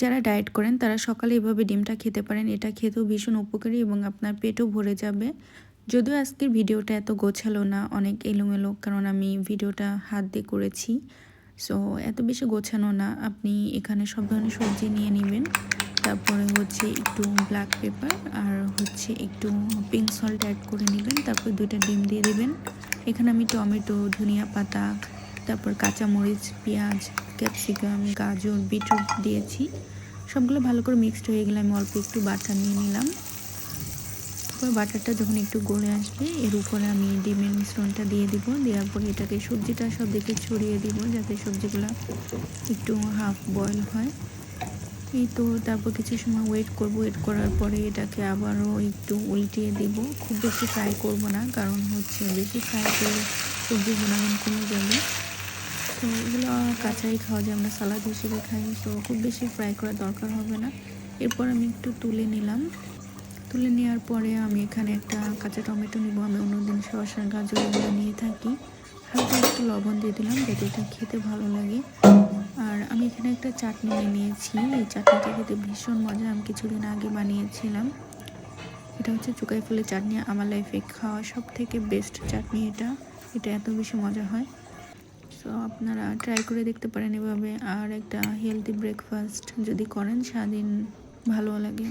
যারা ডায়েট করেন তারা সকালে এভাবে ডিমটা খেতে পারেন। এটা খেতেও ভীষণ উপকারী এবং আপনার পেটও ভরে যাবে। যদিও আজকের ভিডিওটা এত গোছালো না, অনেক এলোমেলো, কারণ আমি ভিডিওটা হাত দিয়ে করেছি। সো এত বেশি গোছানো না। আপনি এখানে সব ধরনের সবজি নিয়ে নেবেন। তারপরে হচ্ছে একটু ব্ল্যাক পেপার আর হচ্ছে একটু পিঙ্ক সল্ট অ্যাড করে নেবেন। তারপর 2টা ডিম দিয়ে দিবেন। এখানে আমি টমেটো, ধনিয়া পাতা, তারপর কাঁচামরিচ, পেঁয়াজ, ক্যাপসিকাম, গাজর, বিটরুট দিয়েছি। সবগুলো ভালো করে মিক্সড হয়ে গেলে আমি অল্প একটু বাটার নিয়ে নিলাম। তারপর বাটারটা যখন একটু গলে আসবে এর উপরে আমি ডিমের মিশ্রণটা দিয়ে দিব। দেওয়ার পরে এটাকে সবজিটা সব দিকে ছড়িয়ে দিব যাতে সবজিগুলো একটু হাফ বয়েল হয়। এই তো তারপর কিছু সময় ওয়েট করব। ওয়েট করার পরে এটাকে আবারও একটু উল্টিয়ে দিব। খুব বেশি ফ্রাই করব না, কারণ হচ্ছে বেশি ফ্রাই করলে সবজির গুণাগুণ কমে যাবে। তো এগুলো কাঁচাই খাওয়া যায়, আমরা সালাদ হিসেবে খাই। তো খুব বেশি ফ্রাই করার দরকার হবে না। এরপর আমি একটু তুলে নিলাম। তুলে নেওয়ার পরে আমি এখানে একটা কাঁচা টমেটো নিব। আমি অন্যদিন শসা, গাজর এগুলো নিয়ে থাকি। হালকা একটু লবণ দিয়ে দিলাম যাতে এটা খেতে ভালো লাগে। আর আমি এখানে একটা চাটনি নিয়েছি। এই চাটনিটা খেতে ভীষণ মজা, আমি কিছুদিন আগে বানিয়েছিলাম। এটা হচ্ছে চুকাই ফুলের চাটনি। আমার লাইফে খাওয়া সব থেকে বেস্ট চাটনি এটা। এটা এত বেশি মজা হয়। সো আপনারা ট্রাই করে দেখতে পারেন এভাবে। আর একটা হেলদি ব্রেকফাস্ট যদি করেন সারাদিন ভালো লাগে।